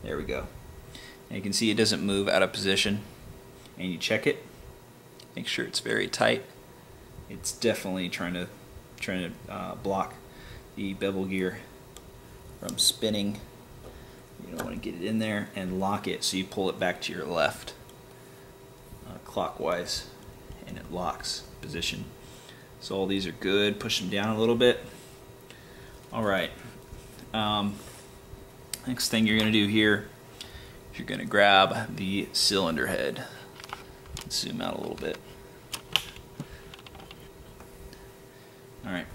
There we go. And you can see it doesn't move out of position. And you check it, make sure it's very tight. It's definitely trying to block the bevel gear from spinning. You don't want to get it in there, and lock it so you pull it back to your left clockwise, and it locks position. So all these are good. Push them down a little bit. Alright, next thing you're going to do here is you're going to grab the cylinder head. Zoom out a little bit. Alright,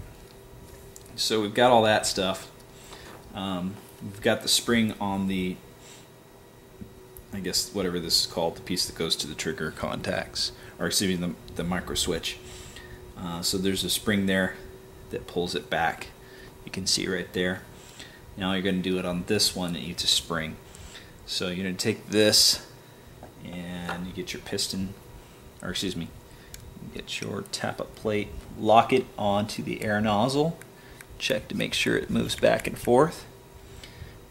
so we've got all that stuff. We've got the spring on the, I guess whatever this is called, the piece that goes to the trigger contacts, or excuse me, the micro switch. So there's a spring there that pulls it back. You can see right there. Now you're going to do it on this one that needs a spring. So you're going to take this and you get your piston, or excuse me, get your tappet plate, lock it onto the air nozzle, check to make sure it moves back and forth,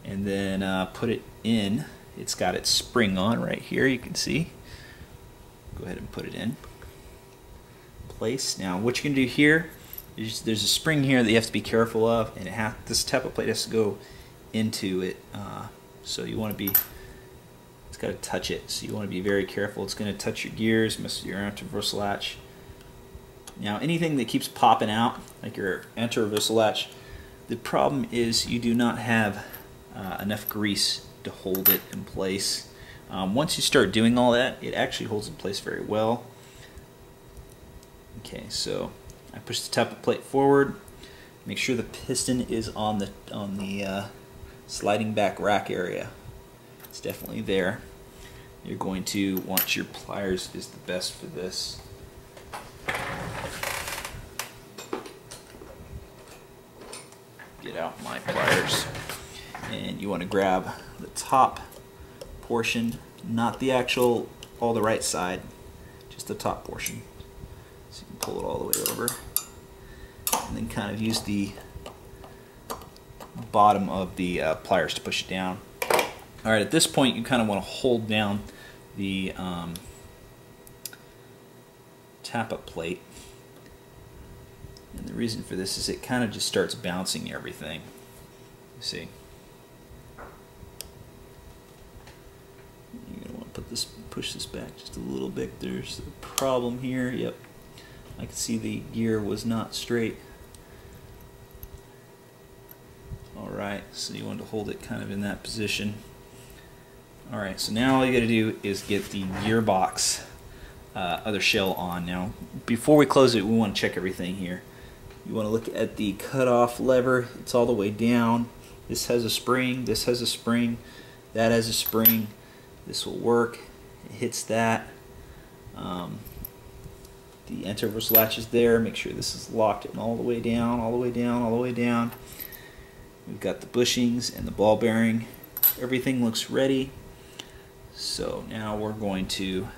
and then put it in. It's got its spring on right here, you can see. Go ahead and put it in place. Now what you can do here is there's a spring here that you have to be careful of, and this tappet plate has to go into it, so you want to be, it's got to touch it, so you want to be very careful. It's going to touch your gears, mess with your anti-reversal latch. Now anything that keeps popping out, like your anti-reversal latch, the problem is you do not have enough grease to hold it in place. Once you start doing all that, it actually holds in place very well. Okay, so I push the tappet plate forward, make sure the piston is on the sliding back rack area. It's definitely there. You're going to want your pliers is the best for this. Get out my pliers, and you want to grab the top portion, not the actual all the right side, just the top portion. So you can pull it all the way over, and then kind of use the bottom of the pliers to push it down. Alright, at this point you kind of want to hold down the tappet plate, and the reason for this is it kind of just starts bouncing everything. You see, you're going to want to push this back just a little bit. There's a problem here. Yep, I can see the gear was not straight. Alright, so you want to hold it kind of in that position. Alright, so now all you got to do is get the gearbox other shell on. Now, before we close it, we want to check everything here. You want to look at the cutoff lever. It's all the way down. This has a spring, this has a spring, that has a spring. This will work. It hits that. The anti-reversal latch is there. Make sure this is locked in all the way down, all the way down, all the way down. We've got the bushings and the ball bearing. Everything looks ready. So now we're going to,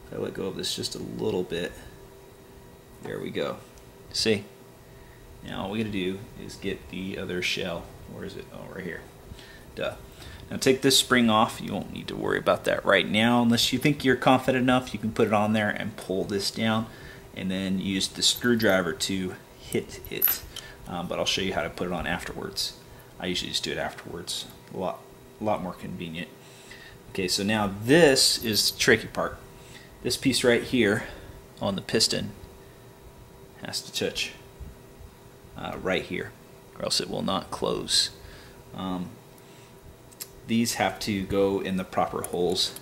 if I let go of this just a little bit, there we go. See? Now all we gotta do is get the other shell. Where is it? Oh, right here. Duh. Now take this spring off. You won't need to worry about that right now unless you think you're confident enough. You can put it on there and pull this down, and then use the screwdriver to hit it. But I'll show you how to put it on afterwards. I usually just do it afterwards. A lot more convenient. Okay, so now this is the tricky part. This piece right here on the piston has to touch right here, or else it will not close. These have to go in the proper holes,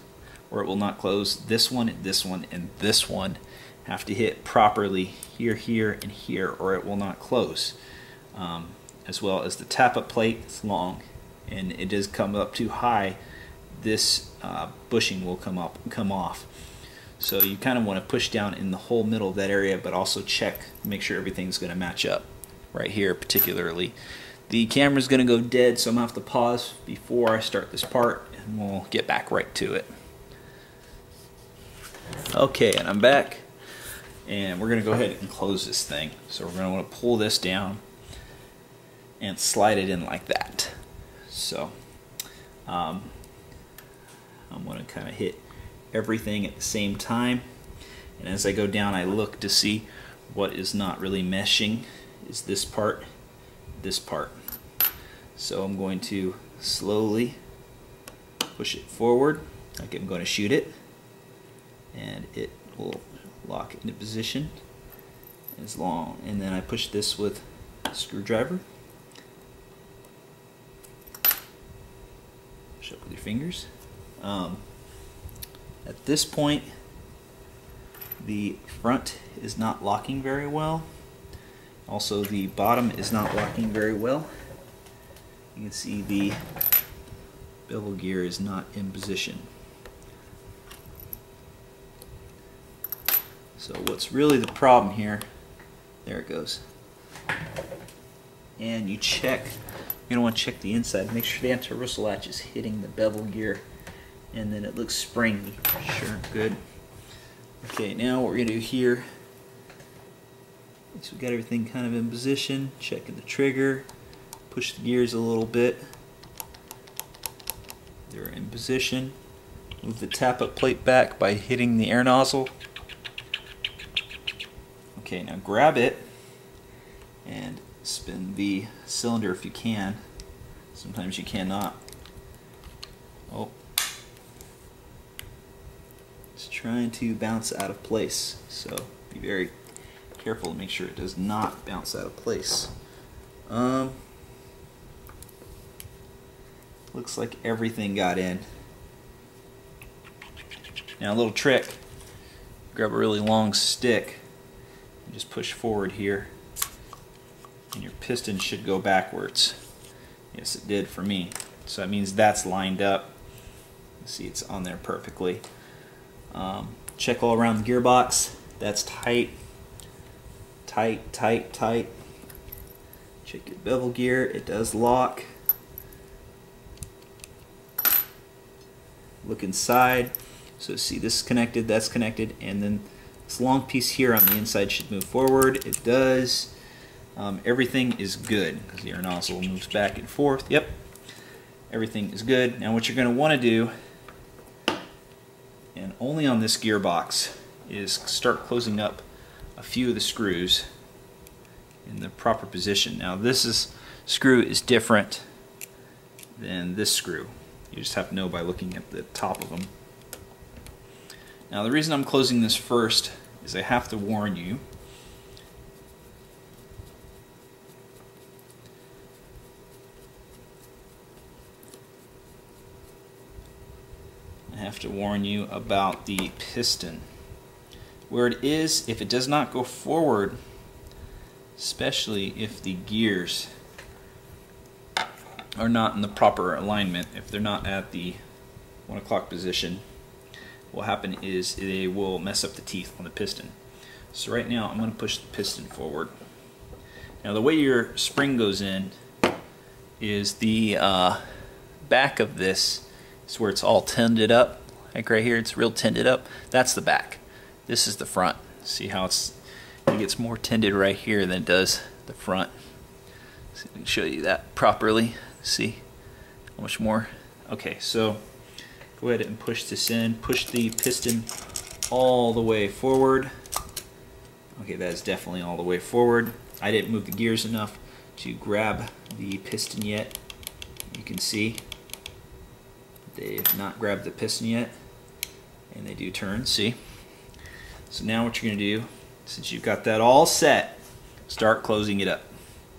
or it will not close. This one, and this one have to hit properly here, here, and here, or it will not close. As well as the tappet plate, it's long, and it does come up too high. This bushing will come off. So you kind of want to push down in the whole middle of that area, but also check, make sure everything's going to match up. Right here particularly. The camera's going to go dead, so I'm going to have to pause before I start this part, and we'll get back right to it. Okay, and I'm back, and we're going to go ahead and close this thing. So we're going to want to pull this down and slide it in like that. So I'm going to kind of hit everything at the same time, and as I go down I look to see what is not really meshing is this part. So I'm going to slowly push it forward like I'm going to shoot it, and it will lock into position as long, and then I push this with a screwdriver. Push up with your fingers. At this point the front is not locking very well. Also the bottom is not locking very well. You can see the bevel gear is not in position. So what's really the problem here, there it goes. And you check, you're going to want to check the inside, make sure the anti-rustle latch is hitting the bevel gear, and then it looks springy. Sure, good. Okay, now what we're going to do here is we've got everything kind of in position, checking the trigger, push the gears a little bit. They're in position. Move the tappet plate back by hitting the air nozzle. Okay, now grab it and spin the cylinder if you can. Sometimes you cannot. Oh. It's trying to bounce out of place, so be very careful to make sure it does not bounce out of place. Looks like everything got in. Now a little trick, grab a really long stick and just push forward here, and your piston should go backwards. Yes, it did for me. So that means that's lined up. See, it's on there perfectly. Check all around the gearbox. That's tight. Tight, tight, tight. Check your bevel gear. It does lock. Look inside. So see, this is connected, that's connected, and then this long piece here on the inside should move forward. It does. Everything is good because the air nozzle moves back and forth. Yep, everything is good. Now what you're going to want to do, and only on this gearbox, is start closing up a few of the screws in the proper position. Now this screw is different than this screw. You just have to know by looking at the top of them. Now the reason I'm closing this first is I have to warn you about the piston. Where it is, if it does not go forward, especially if the gears are not in the proper alignment, if they're not at the 1 o'clock position, what will happen is they will mess up the teeth on the piston. So right now I'm going to push the piston forward. Now the way your spring goes in is the back of this is where it's all tended up. Like right here, it's real tended up. That's the back. This is the front. See how it gets more tended right here than it does the front. So I can show you that properly. See how much more? Okay, so go ahead and push this in. Push the piston all the way forward. Okay, that is definitely all the way forward. I didn't move the gears enough to grab the piston yet. You can see they have not grabbed the piston yet, and they do turn, see? So now what you're going to do, since you've got that all set, start closing it up.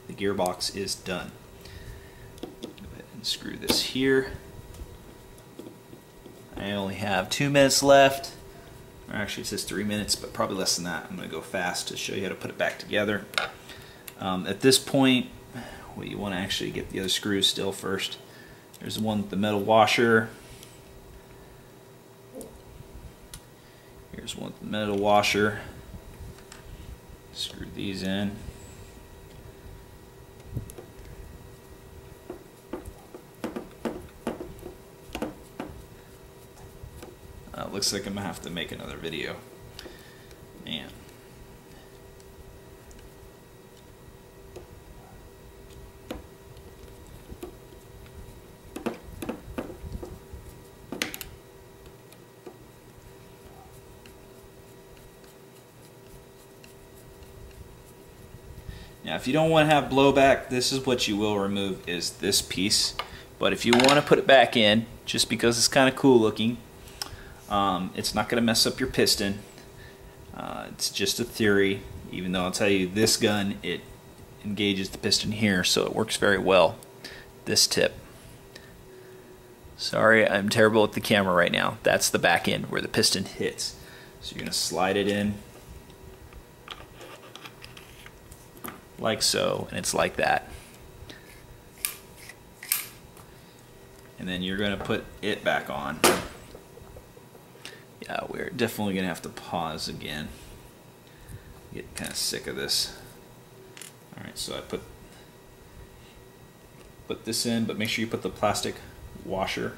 The gearbox is done. Go ahead and screw this here. I only have 2 minutes left. Or actually it says 3 minutes, but probably less than that. I'm going to go fast to show you how to put it back together. At this point, well, you want to actually get the other screws still first. There's the one with the metal washer. Here's one with the metal washer. Screw these in. Looks like I'm going to have to make another video. Man. Now if you don't want to have blowback, this is what you will remove, is this piece. But if you want to put it back in, just because it's kind of cool looking, it's not going to mess up your piston. It's just a theory, even though I'll tell you this gun, it engages the piston here, so it works very well. This tip. Sorry, I'm terrible at the camera right now. That's the back end where the piston hits. So you're going to slide it in like so, and it's like that. And then you're going to put it back on. Yeah, we're definitely going to have to pause again. Get kind of sick of this. Alright, so I put this in, but make sure you put the plastic washer,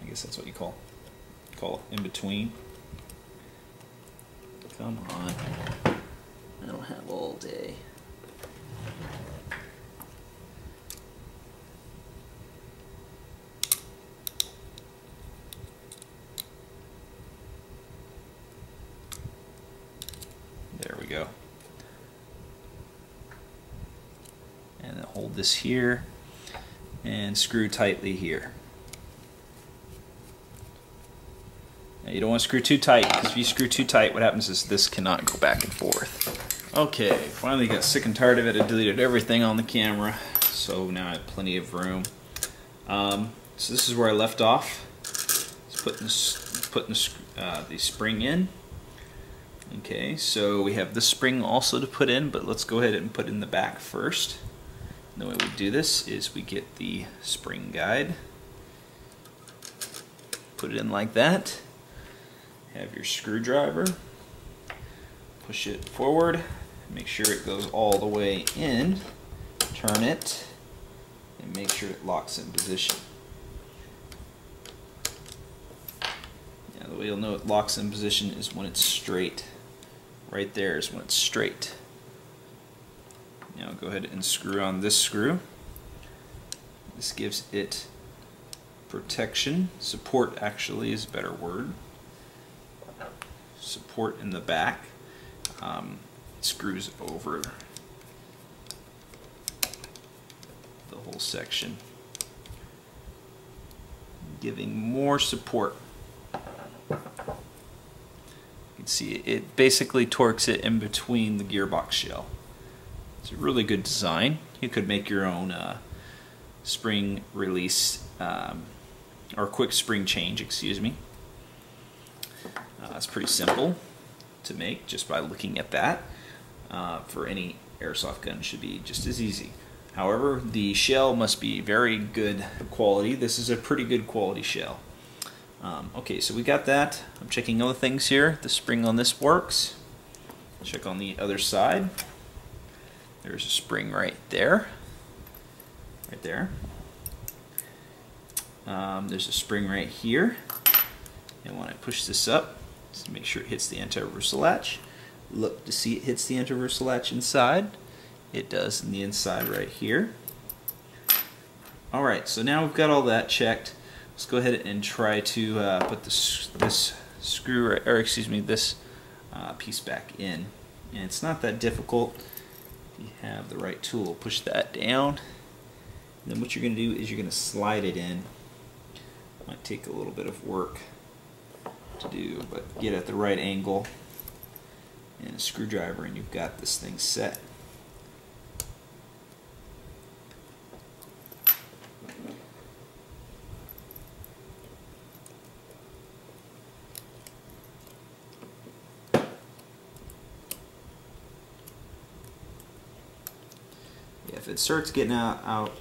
I guess that's what you call in between. Come on. I don't have all day. There we go. And then hold this here and screw tightly here. Now you don't want to screw too tight, because if you screw too tight, what happens is this cannot go back and forth. Okay, finally got sick and tired of it. I deleted everything on the camera, so now I have plenty of room. So this is where I left off. It's putting the spring in. Okay, so we have the spring also to put in, but let's go ahead and put in the back first. And the way we do this is we get the spring guide, put it in like that, have your screwdriver, push it forward, make sure it goes all the way in, turn it, and make sure it locks in position. Now the way you'll know it locks in position is when it's straight. Right there is when it's straight. Now go ahead and screw on this screw. This gives it protection. Support actually is a better word. Support in the back. It screws over the whole section, giving more support. See, it basically torques it in between the gearbox shell. It's a really good design. You could make your own spring release or quick spring change, excuse me. It's pretty simple to make just by looking at that. For any airsoft gun, it should be just as easy. However, the shell must be very good quality. This is a pretty good quality shell. Okay, so we got that. I'm checking other things here. The spring on this works. Check on the other side. There's a spring right there. Right there. There's a spring right here. And when I push this up, just make sure it hits the anti-reversal latch. Look to see it hits the anti-reversal latch inside. It does in the inside right here. Alright, so now we've got all that checked. Let's go ahead and try to put this screw, or excuse me, this piece back in. And it's not that difficult. If you have the right tool, push that down. And then what you're going to do is you're going to slide it in. Might take a little bit of work to do, but get at the right angle and a screwdriver, and you've got this thing set. If it starts getting out,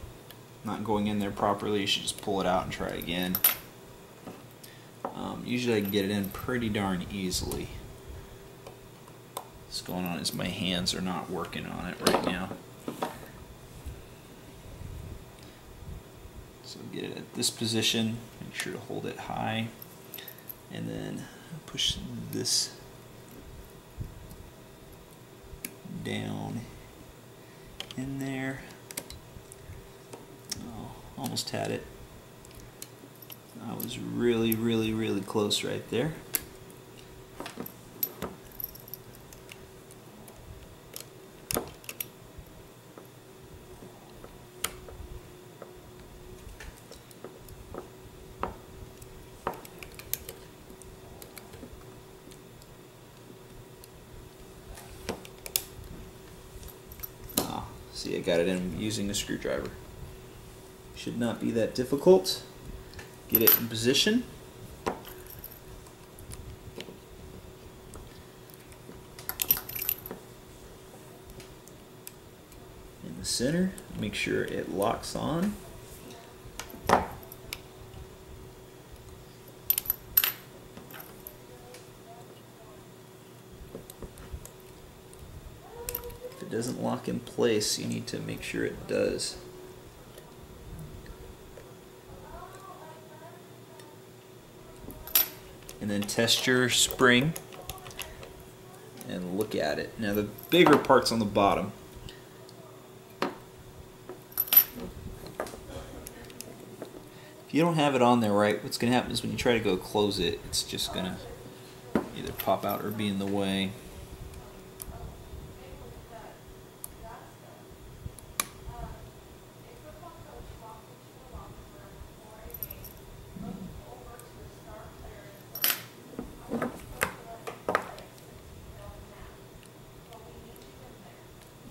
not going in there properly, you should just pull it out and try again. Usually I can get it in pretty darn easily. What's going on is my hands are not working on it right now. So get it at this position, make sure to hold it high, and then push this down in there. Oh, almost had it. I was really close right there. See, I got it in using a screwdriver. Should not be that difficult. Get it in position. In the center, make sure it locks on. If it doesn't lock in place, you need to make sure it does. And then test your spring and look at it. Now the bigger part's on the bottom. If you don't have it on there right, what's going to happen is when you try to go close it, it's just going to either pop out or be in the way.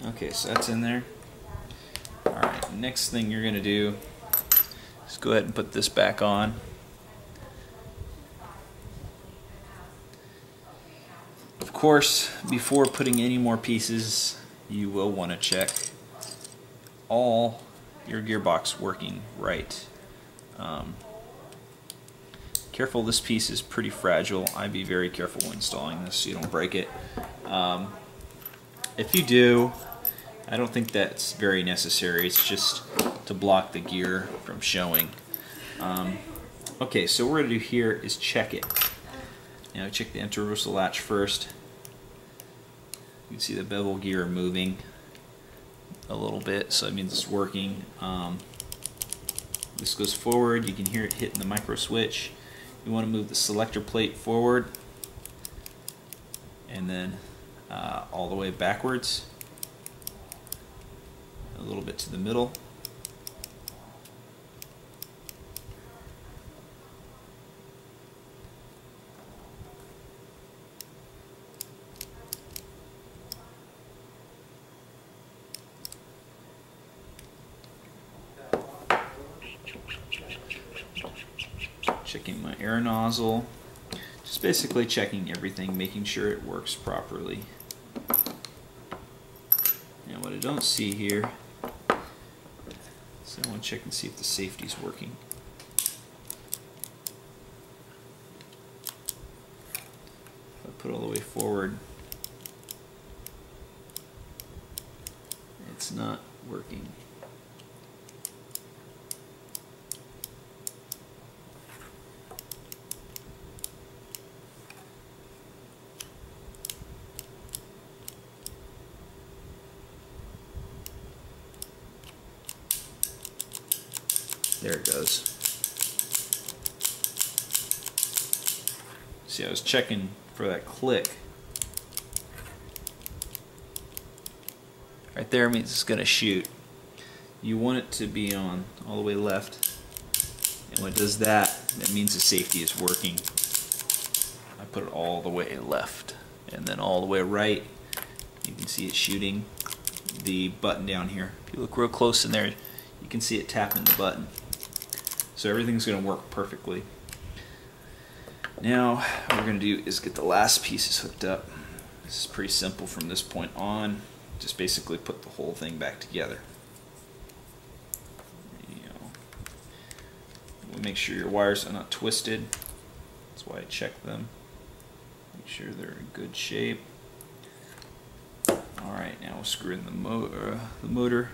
Okay, so that's in there. Alright, next thing you're going to do is go ahead and put this back on. Of course, before putting any more pieces, you will want to check all your gearbox working right. Careful, this piece is pretty fragile. I'd be very careful when installing this so you don't break it. If you do, I don't think that's very necessary. It's just to block the gear from showing. Okay, so what we're going to do here is check it. Now check the interversal latch first. You can see the bevel gear moving a little bit, so that means it's working. This goes forward. You can hear it hitting the micro switch. You want to move the selector plate forward and then all the way backwards, a little bit to the middle. Checking my air nozzle, just basically checking everything, making sure it works properly. Now what I don't see here, so I want to check and see if the safety's working. If I put all the way forward, it's not working. There it goes. See, I was checking for that click. Right there means it's going to shoot. You want it to be on all the way left. And when it does that, that means the safety is working. I put it all the way left. And then all the way right, you can see it shooting the button down here. If you look real close in there, you can see it tapping the button. So everything's going to work perfectly. Now what we're going to do is get the last pieces hooked up. This is pretty simple from this point on. Just basically put the whole thing back together. We'll make sure your wires are not twisted. That's why I check them. Make sure they're in good shape. Alright, now we'll screw in the motor.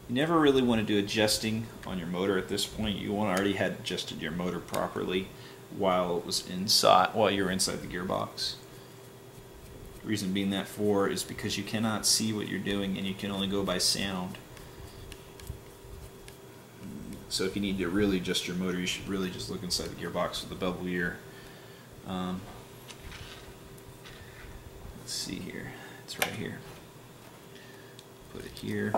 You never really want to do adjusting on your motor at this point. You want to already had adjusted your motor properly while it was inside, while you were inside the gearbox. The reason being that for is because you cannot see what you're doing and you can only go by sound. So if you need to really adjust your motor, you should really just look inside the gearbox with the bevel gear. Let's see here. It's right here. Put it here.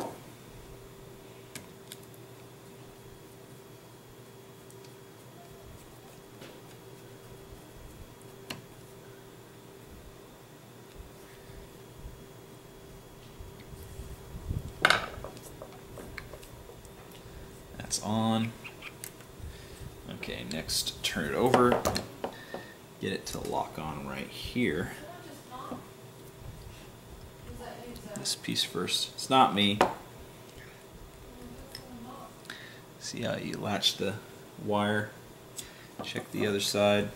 That's on. Okay, next turn it over. Get it to lock on right here. This piece first. It's not me. See how you latch the wire. Check the other side.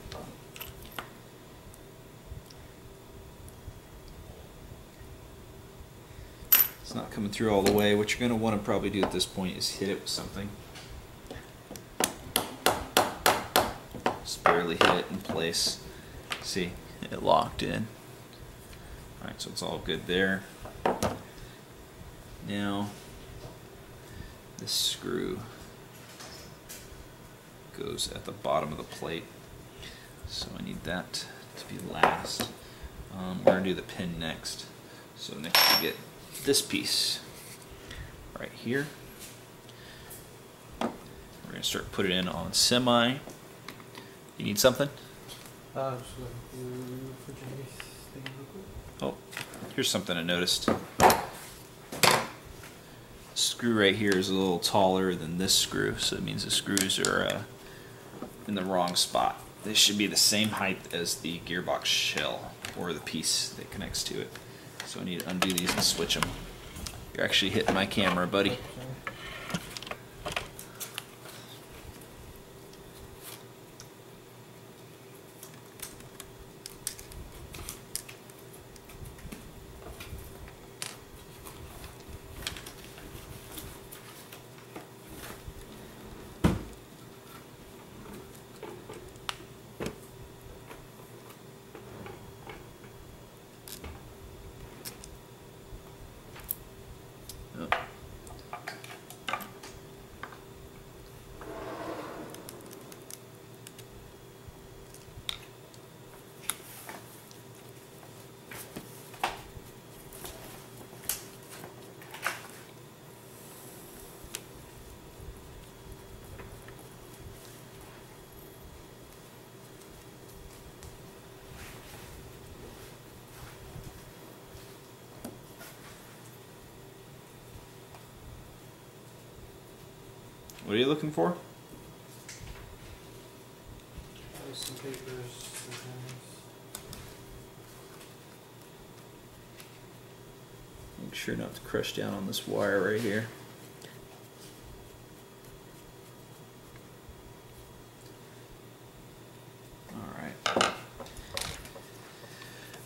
It's not coming through all the way. What you're going to want to probably do at this point is hit it with something. Just barely hit it in place. See, it locked in. Alright, so it's all good there. Now, this screw goes at the bottom of the plate, so I need that to be last. We're going to do the pin next. So next we get this piece right here. We're going to start putting it in on semi. You need something? Oh, here's something I noticed. The screw right here is a little taller than this screw, so it means the screws are in the wrong spot. They should be the same height as the gearbox shell or the piece that connects to it. So I need to undo these and switch them. You're actually hitting my camera, buddy. What are you looking for? Some papers. Make sure not to crush down on this wire right here. Alright.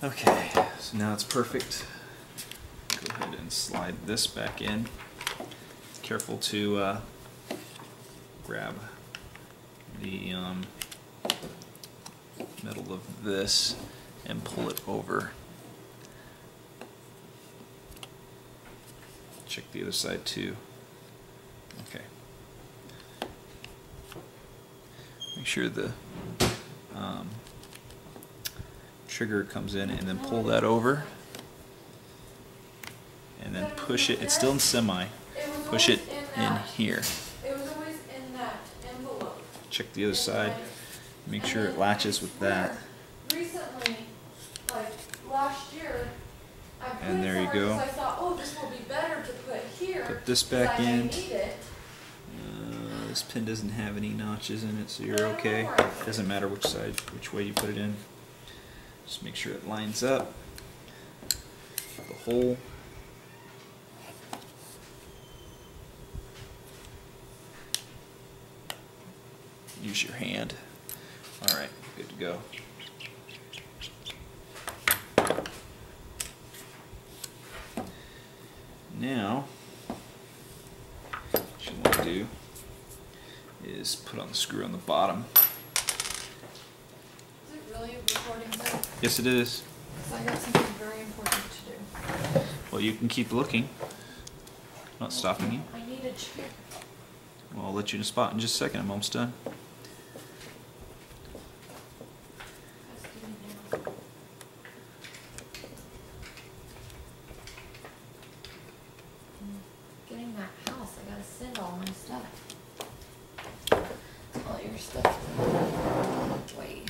Okay, so now it's perfect. Go ahead and slide this back in. Careful to grab the middle of this and pull it over. Check the other side too. Okay. Make sure the trigger comes in and then pull that over. And then push it. It's still in semi. Push it in here. Check the other side. Make sure it latches with that. Recently, like last year, and there you go. I thought, oh, this will be better to put here. Put this back in. This pin doesn't have any notches in it, so you're okay. Doesn't matter which side, which way you put it in. Just make sure it lines up. The hole. Use your hand. Alright, good to go. Now, what you want to do is put on the screw on the bottom. Is it really recording that? Yes, it is. Because I got something very important to do. Well, you can keep looking. I'm not stopping you. I need a chair. Well, I'll let you in a spot in just a second. I'm almost done. Getting that house, I gotta send all my stuff. All your stuff away.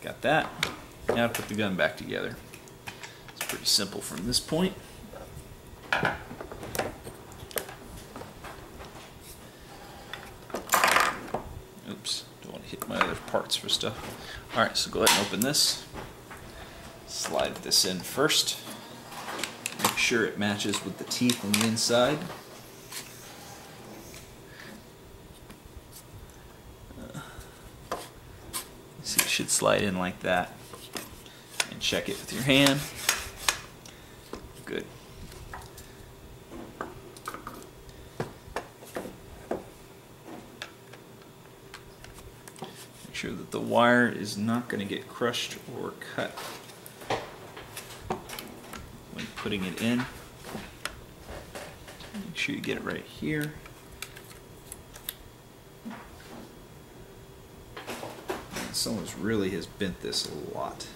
Got that. Now put the gun back together. It's pretty simple from this point. Oops, don't want to hit my other parts for stuff. Alright, so go ahead and open this. Slide this in first. Make sure it matches with the teeth on the inside. See, it should slide in like that. And check it with your hand. Good. Make sure that the wire is not going to get crushed or cut when putting it in. Make sure you get it right here. Someone's really has bent this a lot.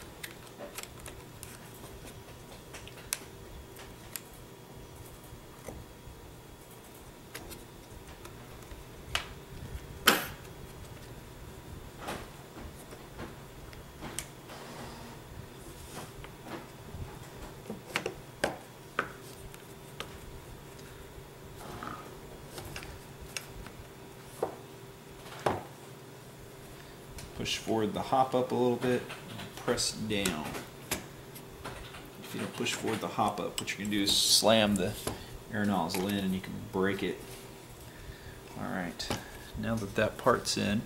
Push forward the hop up a little bit, and press down. If you don't push forward the hop up, what you're going to do is slam the air nozzle in and you can break it. Alright, now that that part's in,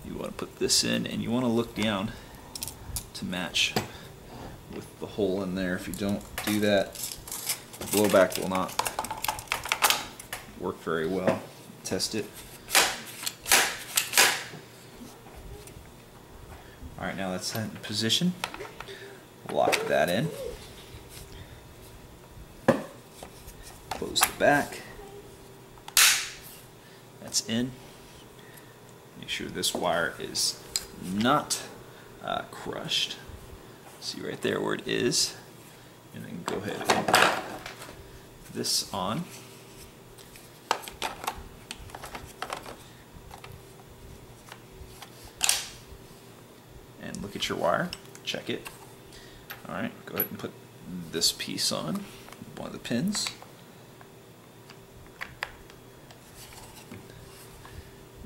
you want to put this in and you want to look down to match with the hole in there. If you don't do that, the blowback will not work very well. Test it. Alright, now that's in position. Lock that in. Close the back. That's in. Make sure this wire is not crushed. See right there where it is. And then go ahead and put this on. And look at your wire, check it. Alright, go ahead and put this piece on, one of the pins.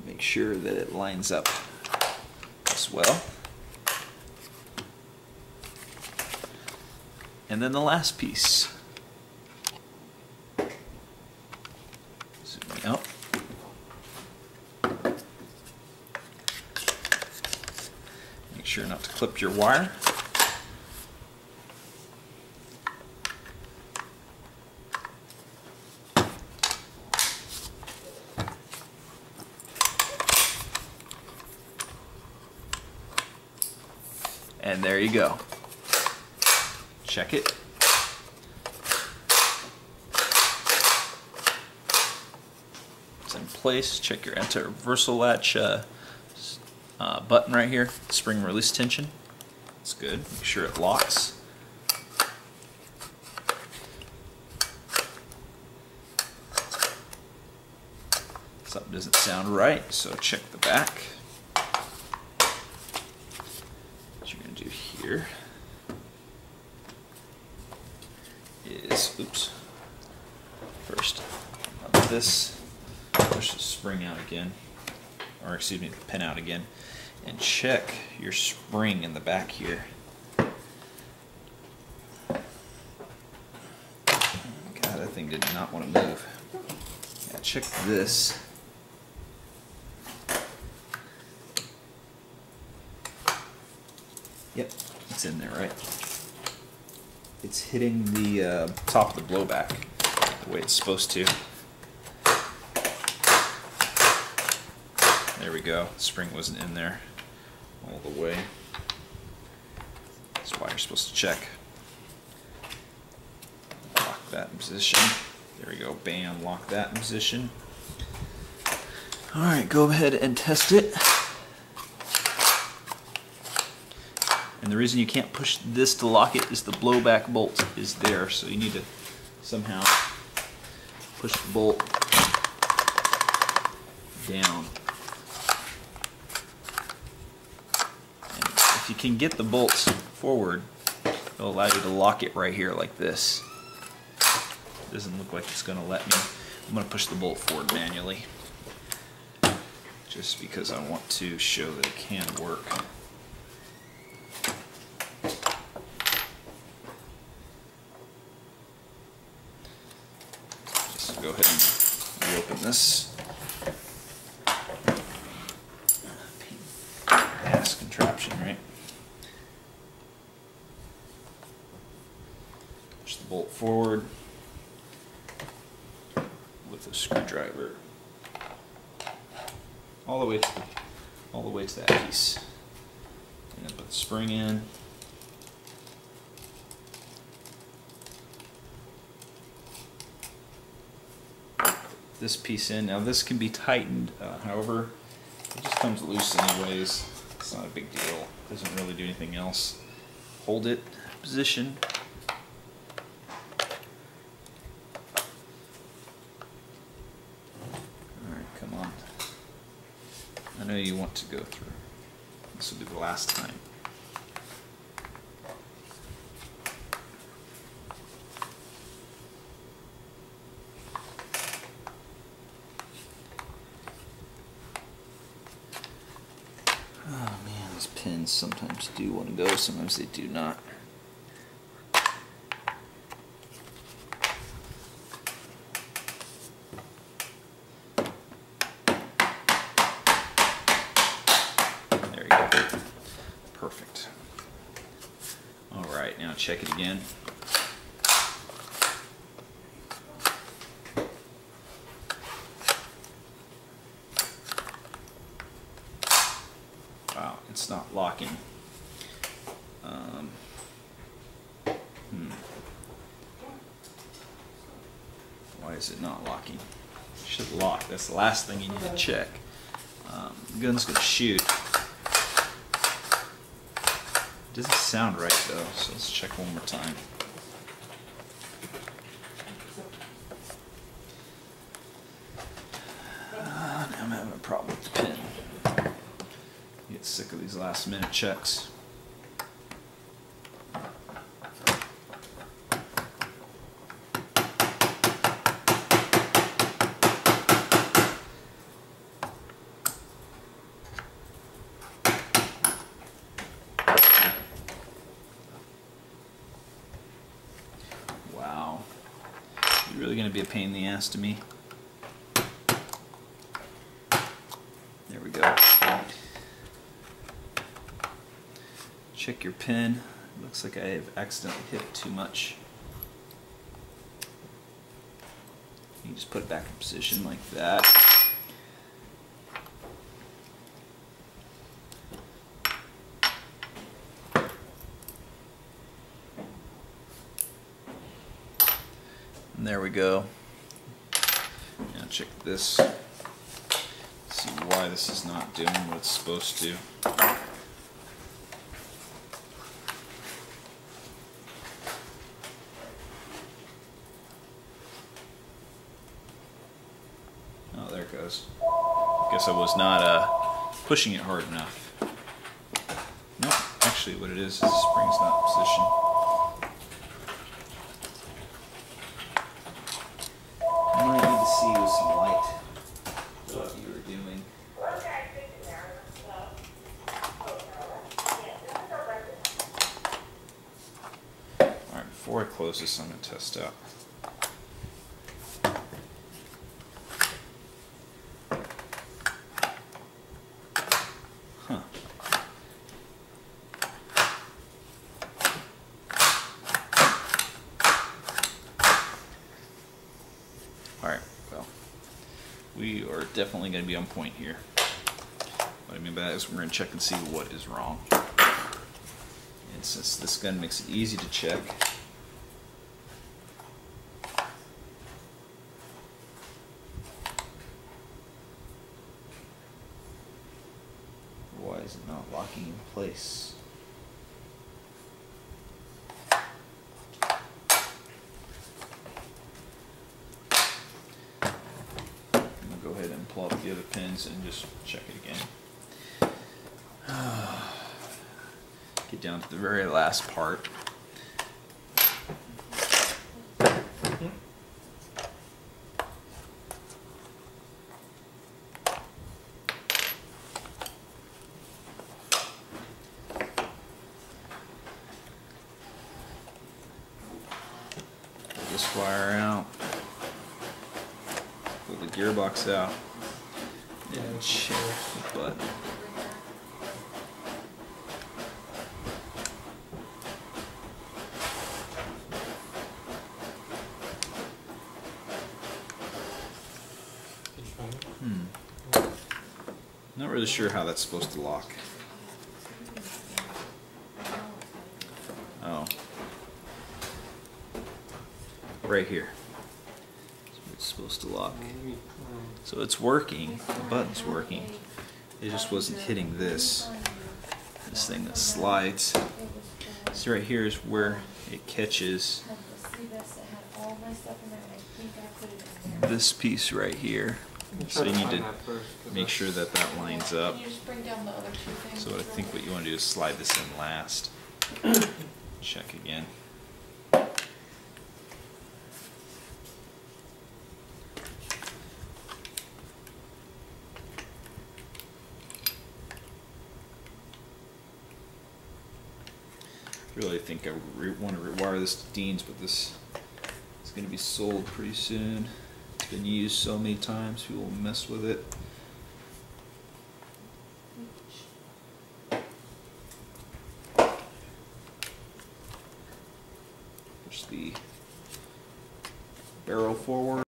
Make sure that it lines up as well. And then the last piece. Zooming out. Make sure not to clip your wire. And there you go. Check it. It's in place. Check your anti-reversal latch button right here. Spring release tension. It's good. Make sure it locks. Something doesn't sound right, so check the back. What you're going to do here is, oops, first on this, push the spring out again, or excuse me, the pin out again, and check your spring in the back here. God, that thing did not want to move. Yeah, check this. Yep, it's in there, right? It's hitting the top of the blowback the way it's supposed to. There we go. The spring wasn't in there all the way. That's why you're supposed to check. Lock that in position. There we go. Bam. Lock that in position. Alright, go ahead and test it. And the reason you can't push this to lock it is the blowback bolt is there, so you need to somehow push the bolt down. And if if you can get the bolts forward, it'll allow you to lock it right here like this. It doesn't look like it's going to let me. I'm going to push the bolt forward manually, just because I want to show that it can work. Just go ahead and reopen this. Ass contraption, right? Push the bolt forward with a screwdriver all the way to that piece. And then put the spring in. Put this piece in. Now this can be tightened, however, it just comes loose anyways. It's not a big deal. It doesn't really do anything else. Hold it, position. Alright, come on. I know you want to go through. This will be the last time. Oh man, these pins sometimes do want to go, sometimes they do not. There you go. Perfect. Alright, now check it again. Wow, it's not locking. Why is it not locking? It should lock. That's the last thing you need to check. The gun's going to shoot. It doesn't sound right though, so let's check one more time. Now I'm having a problem with the pin. I get sick of these last minute checks. Wow. You're really going to be a pain in the ass to me. There we go. Check your pin. Looks like I have accidentally hit it too much. You just put it back in position like that. And there we go. Now check this. See why this is not doing what it's supposed to. Oh, there it goes. Guess I was not pushing it hard enough. Nope, actually what it is the spring's not in position. I might need to see with some light what you were doing. Alright, before I close this, I'm going to test out. Huh. Alright, well, we are definitely going to be on point here. What I mean by that is we're going to check and see what is wrong. And since this gun makes it easy to check, why is it not locking in place? I'm going to go ahead and pull out the other pins and just check it again. Get down to the very last part. Pull this wire out. Pull the gearbox out. And check the button. Did you find it? Not really sure how that's supposed to lock. Oh. Right here. It's supposed to lock. So it's working. The button's working. It just wasn't hitting this thing that slides. So right here is where it catches this piece right here. So you need to make sure that that lines up. Can you just bring down the other two things? So I think what you want to do is slide this in last. Check again. Really think I want to rewire this to Dean's, but this is going to be sold pretty soon. It's been used so many times, people will mess with it. Push the barrel forward.